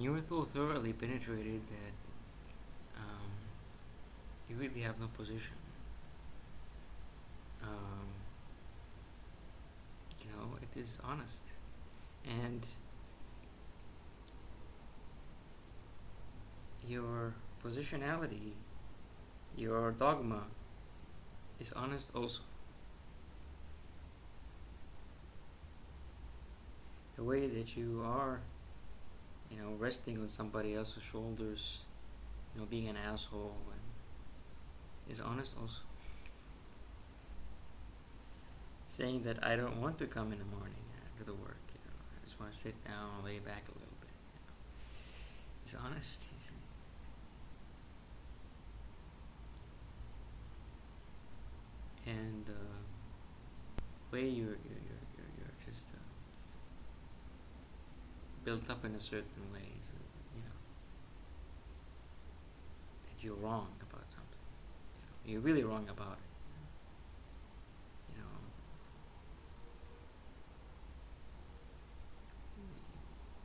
You're so thoroughly penetrated that um, you really have no position. Um, it is honest. And your positionality, your dogma, is honest also. The way that you are, resting on somebody else's shoulders, being an asshole, is honest also. Saying that I don't want to come in the morning after the work, I just want to sit down and lay back a little bit. He's honest. And way you're just built up in a certain way, so, that you're wrong about something. You're really wrong about it.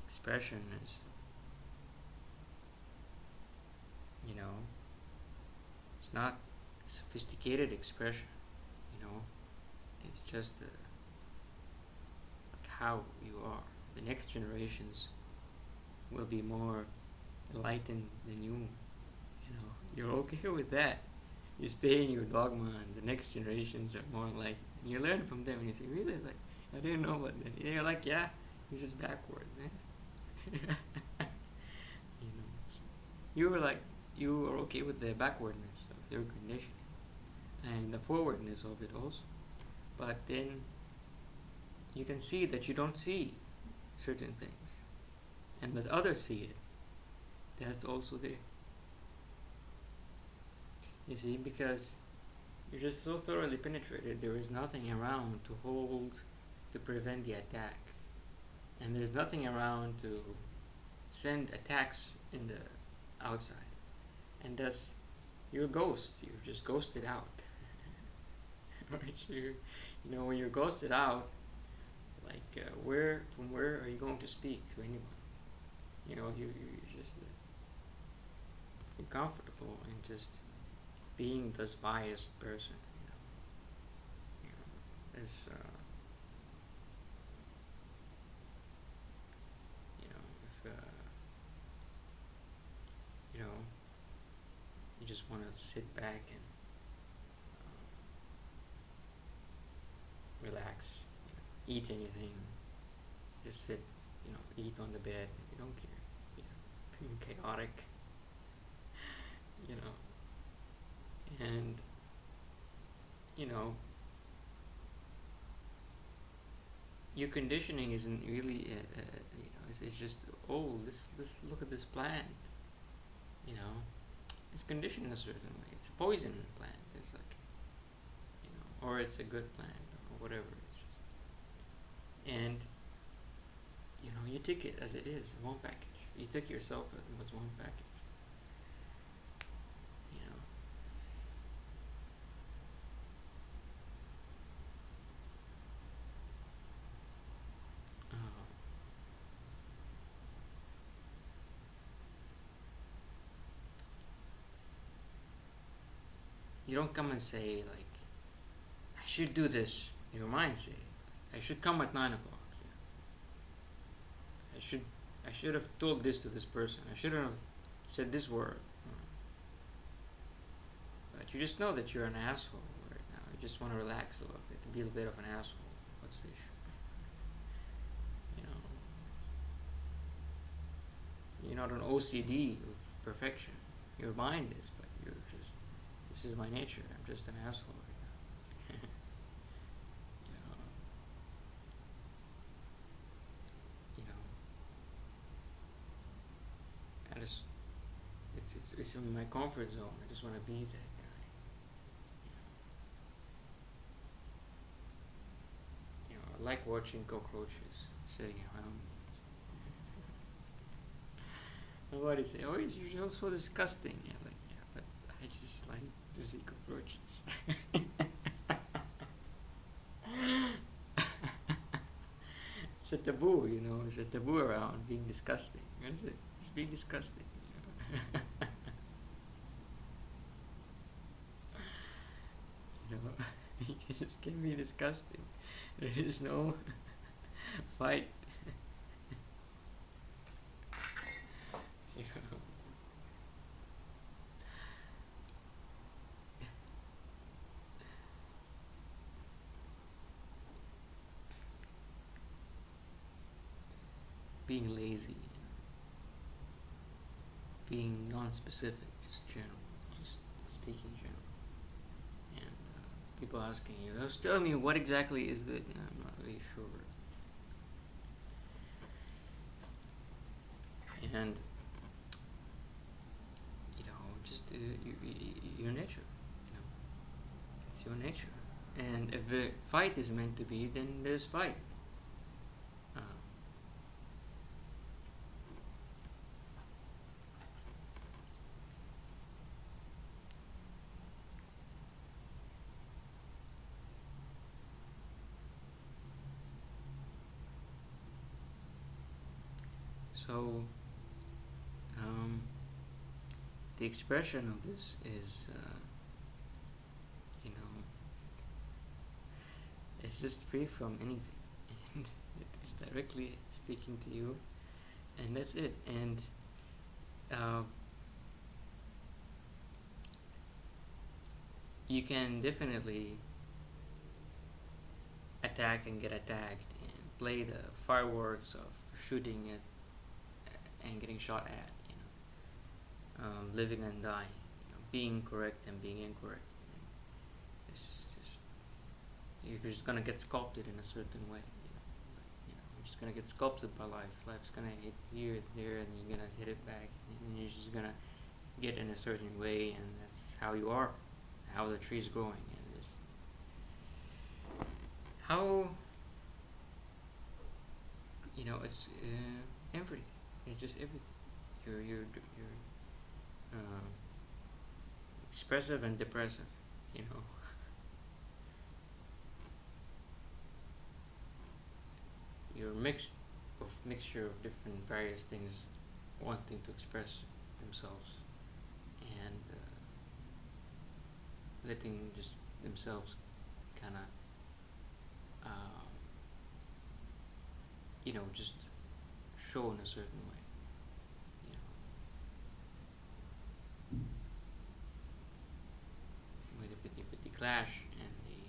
Expression is, it's not sophisticated expression. It's just like how you are. The next generations will be more enlightened than you. You're okay with that. You stay in your dogma, and the next generations are more enlightened. You learn from them, and you say, "Really? Like, I didn't know about that." You're like, "Yeah, you're just backwards." You were like, you are okay with the backwardness of your conditioning and the forwardness of it also. But then you can see that you don't see certain things, and that others see it. That's also there. You see, because you're just so thoroughly penetrated, there is nothing around to hold to prevent the attack. And there's nothing around to send attacks in the outside. And thus, you're a ghost. You're just ghosted out. Right? When you're ghosted out, like from where are you going to speak to anyone? You're just you're comfortable in just being this biased person. As if you just want to sit back and relax, eat anything, just sit, eat on the bed. You don't care, being chaotic, and your conditioning isn't really, it's just, oh, let's look at this plant, it's conditioned in a certain way. It's a poison plant. It's like, or it's a good plant or whatever. It's just, and you take it as it is, one package. You take yourself as what's one package. You don't come and say like, I should do this. Your mind say, I should come at 9 o'clock. I should have told this to this person. I shouldn't have said this word. But you just know that you're an asshole right now. You just want to relax a little bit and be a bit of an asshole. What's the issue? You're not an OCD of perfection. Your mind is, but you're just, this is my nature. I'm just an asshole right now. I just, it's in my comfort zone. I just want to be that guy. I like watching cockroaches sitting around me. Nobody say, oh, you're so disgusting. Yeah, like, yeah, but I just like to see cockroaches. It's a taboo, it's a taboo around being disgusting. What is it? Just be disgusting. You know, you just can be disgusting. There is no fight. You know. Being lazy, being non-specific, just general, just speaking general, and people asking you, just tell me what exactly is that? I'm not really sure. And just your nature, it's your nature. And if a fight is meant to be, then there's fight. Uh, so, the expression of this is, you know, it's just free from anything, and it's directly speaking to you, and that's it. And uh, you can definitely attack and get attacked, and play the fireworks of shooting it and getting shot at, living and dying, being correct and being incorrect. And it's just, you're just gonna get sculpted in a certain way. You're just gonna get sculpted by life. Life's gonna hit here, there, and you're gonna hit it back, and you're just gonna get in a certain way, and that's just how you are, how the tree's growing, and it's how it's everything. It's just everything. You're expressive and depressive. You're mixture of different various things wanting to express themselves, and letting just themselves kind of just show in a certain way. With the clash, and they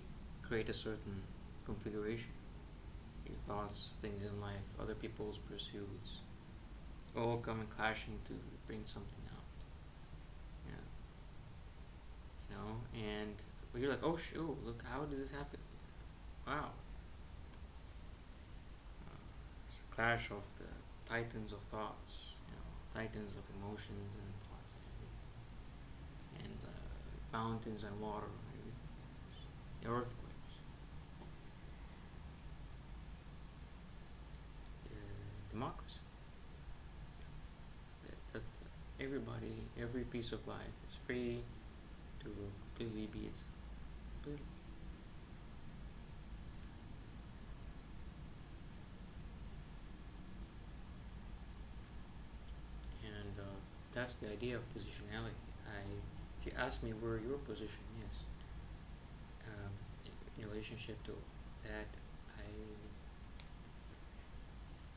create a certain configuration. Your thoughts, things in life, other people's pursuits, all come and clashing to bring something out. And you're like, oh, look, how did this happen? Wow. It's a clash of the titans of thoughts, titans of emotions and thoughts and everything. And mountains and water and everything. The earthquakes. Democracy. That everybody, every piece of life is free to completely be itself. Completely. And that's the idea of positionality. If you ask me where your position is, in relationship to that, I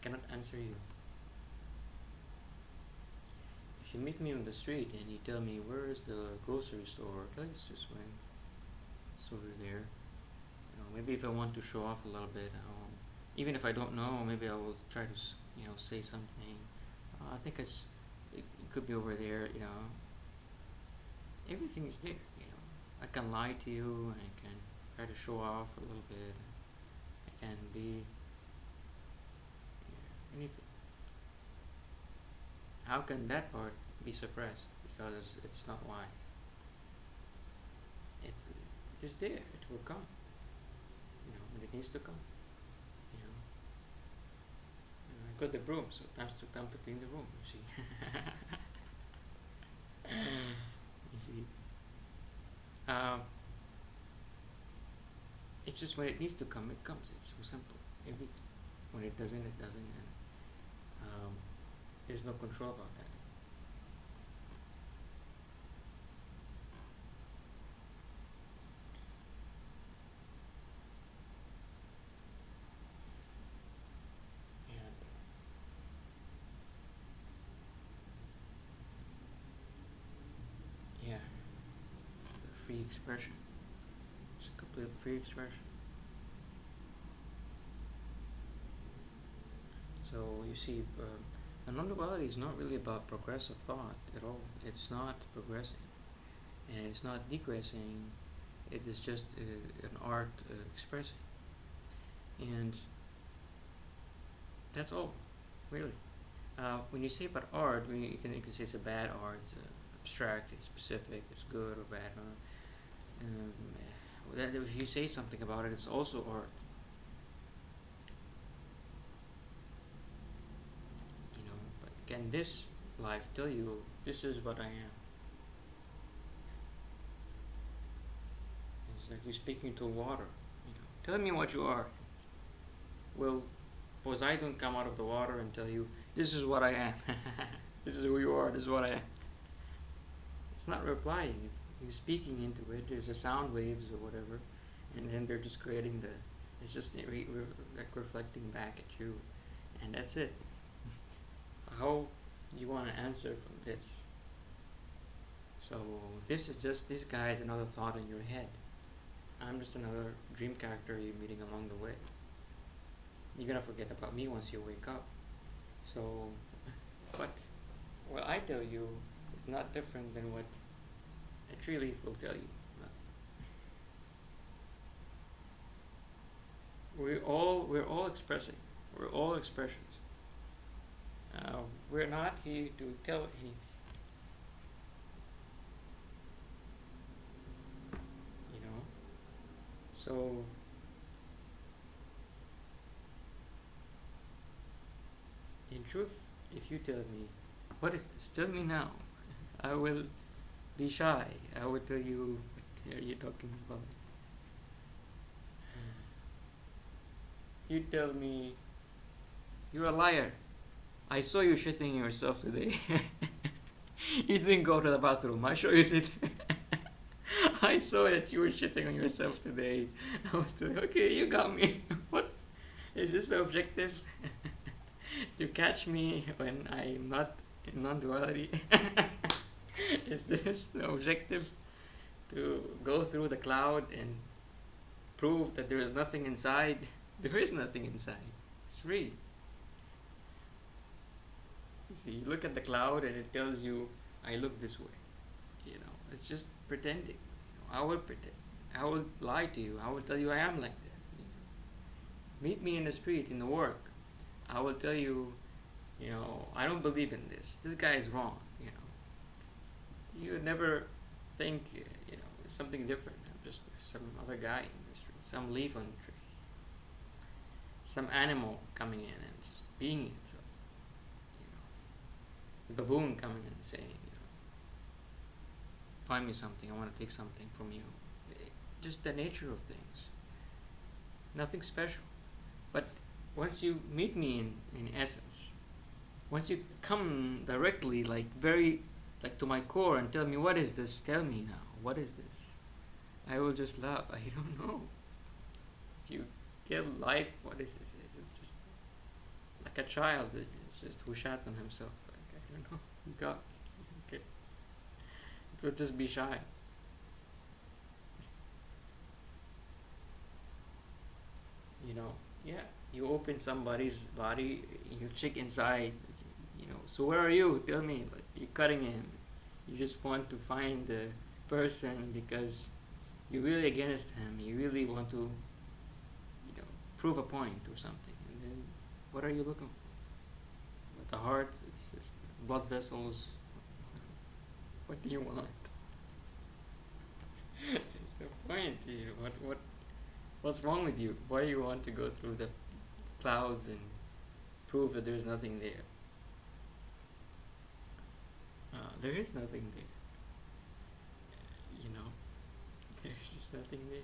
cannot answer you. If you meet me on the street and you tell me where is the grocery store, let's just went. It's over there. Maybe if I want to show off a little bit, even if I don't know, maybe I will try to say something. I think it could be over there. Everything is there. I can lie to you. I can try to show off a little bit. I can be anything. How can that part be suppressed? Because it's not wise. It is there. It will come. When it needs to come. I got the broom, so time to clean the room. You see. You see. It's just when it needs to come, it comes. It's so simple. Everything. When it doesn't, it doesn't. And There's no control about that. And yeah, it's a free expression. It's a complete free expression. So you see, non-duality is not really about progressive thought at all. It's not progressing, and it's not degressing. It is just an art expressing, and that's all, really. When you say about art, you can say it's a bad art, it's abstract, it's specific, it's good or bad. Um, if you say something about it, it's also art. But can this life tell you this is what I am? It's like you're speaking to water. Tell me what you are. Well, Poseidon come out of the water and tell you this is what I am. This is who you are. This is what I am. It's not replying. You're speaking into it. There's a sound waves or whatever, and then they're just creating it's just like reflecting back at you, and that's it. How you want to answer from this? So this guy is another thought in your head. I'm just another dream character you're meeting along the way. You're gonna forget about me once you wake up. So, but what I tell you is not different than what a tree leaf will tell you. Nothing. We're all expressing. We're all expressions. We're not here to tell anything. So in truth, if you tell me, what is this? Tell me now. I will be shy. I will tell you, what are you talking about? You tell me, you're a liar. I saw you shitting yourself today. You didn't go to the bathroom. I saw you sit. I saw that you were shitting on yourself today. I was like, okay, you got me. What? Is this the objective? To catch me when I'm not in non-duality? Is this the objective? To go through the cloud and prove that there is nothing inside? There is nothing inside. It's free. You see, you look at the cloud and it tells you, I look this way. It's just pretending. I will pretend. I will lie to you. I will tell you I am like that. Meet me in the street, in the work. I will tell you, I don't believe in this. This guy is wrong. You would never think, it's something different. I'm just some other guy in the street, some leaf on the tree, some animal coming in and just being it. A baboon coming in and saying, find me something. I want to take something from you. Just the nature of things. Nothing special. But once you meet me in essence, once you come directly, like to my core and tell me, what is this? Tell me now, what is this? I will just laugh. I don't know. If you tell life, what is this? It's just like a child. It's just who shat on himself. I don't know. God. Okay. It would just be shy. Yeah. You open somebody's body, you check inside, so where are you? Tell me, like, you're cutting him. You just want to find the person because you're really against him. You really want to, prove a point or something. And then, what are you looking for? With the heart, blood vessels. What do you want? It's the point. What's wrong with you? Why do you want to go through the clouds and prove that there's nothing there? There is nothing there. There's just nothing there.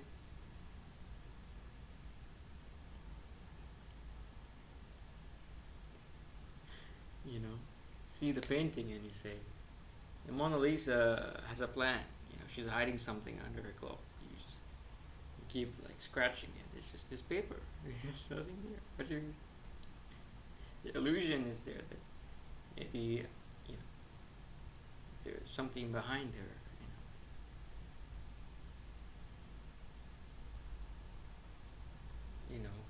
see the painting and you say, the Mona Lisa has a plan. She's hiding something under her cloak. You keep like scratching it. It's just this paper. There's just nothing there. But the illusion is there that maybe you know there's something behind her. You know.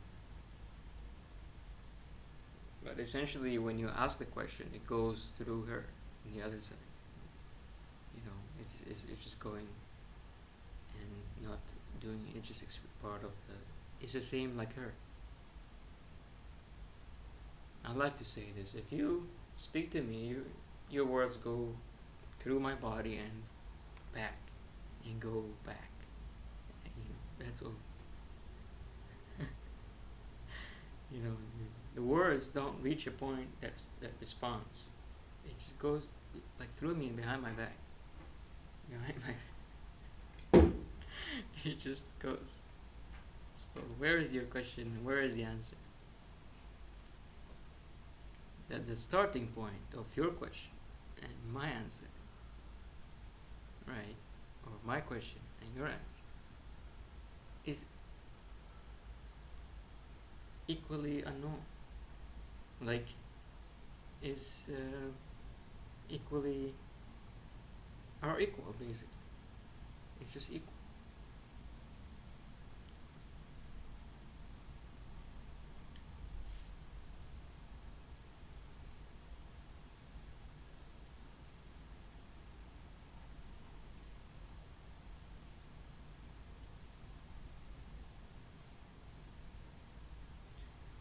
But essentially, when you ask the question, it goes through her on the other side. It's just going and not doing it. It's just part of the. It's the same like her. I like to say this: if you speak to me, your words go through my body and back, and go back. And, that's all. you know, the words don't reach a point that responds. It just goes like through me and behind my back. Behind my back. It just goes. So where is your question? Where is the answer? That the starting point of your question and my answer, right? Or my question and your answer is equally unknown. Like, is equally are equal, basically. It's just equal.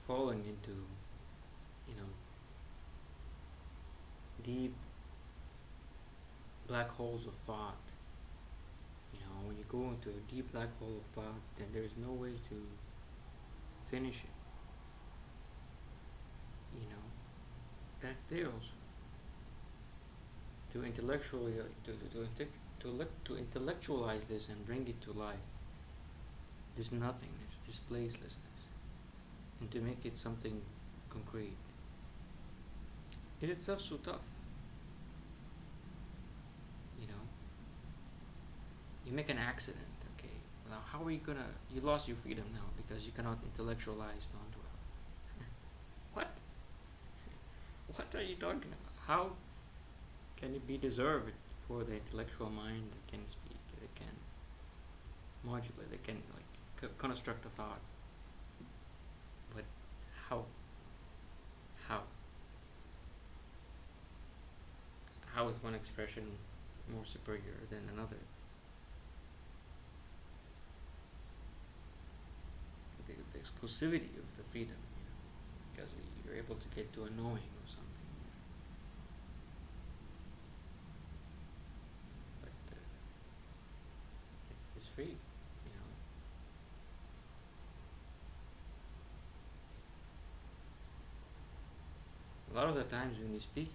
Falling into, deep black holes of thought. When you go into a deep black hole of thought, then there is no way to finish it. That's there also. To intellectually, to intellectualize this and bring it to life, this nothingness, this placelessness, and to make it something concrete. It itself so tough. You make an accident, okay? Now, how are you gonna? You lost your freedom now because you cannot intellectualize non-duality. What? What are you talking about? How can it be deserved for the intellectual mind that can speak, that can modulate, that can construct a thought? But how? How? How is one expression more superior than another? The exclusivity of the freedom, because you're able to get to a knowing or something. But it's free, A lot of the times when you speak,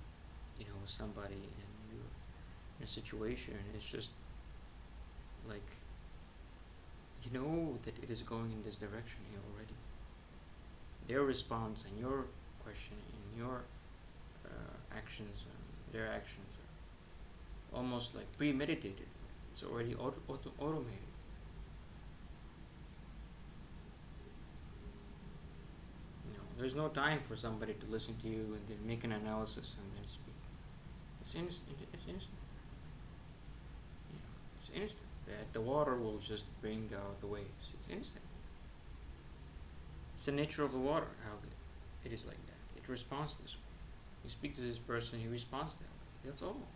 with somebody and you're in a situation, it's just like that it is going in this direction here already. Their response and your question and your actions and their actions are almost like premeditated. It's already automated. There's no time for somebody to listen to you and then make an analysis and then speak. It's instant. It's instant. It's instant. That the water will just bring out the waves. It's instant. It's the nature of the water, how it is like that. It responds this way. You speak to this person, he responds that way. That's all.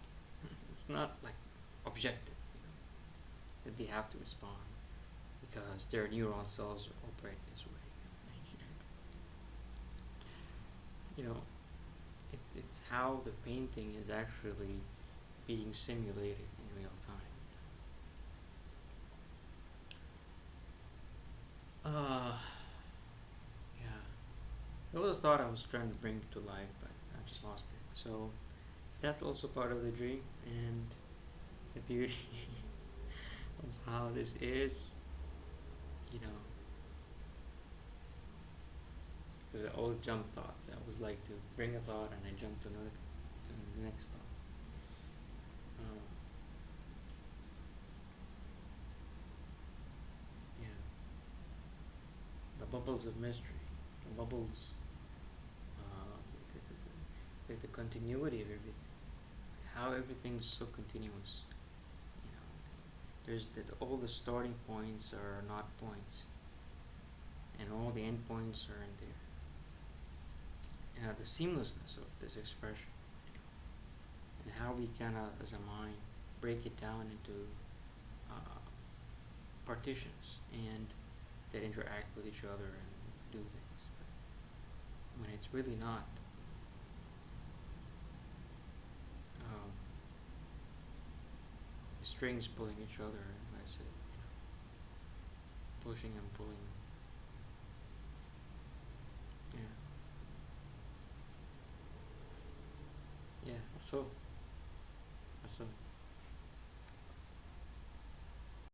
It's not like objective, that they have to respond because their neuron cells operate this way. It's how the painting is actually being simulated in real time. Yeah. That was a thought I was trying to bring to life, but I just lost it. So that's also part of the dream, and the beauty of how this is, because I always jump thoughts. I always like to bring a thought and then jump to another, the next thought. Um, yeah, the bubbles of mystery, the bubbles, uh, the continuity of everything, how everything's so continuous. You know, there's that all the starting points are not points, and all the end points are in there. The seamlessness of this expression, and how we kind of, as a mind, break it down into uh, partitions and that interact with each other and do things. But when it's really not, um, strings pulling each other, and that's it. Pushing and pulling. Yeah, yeah. So,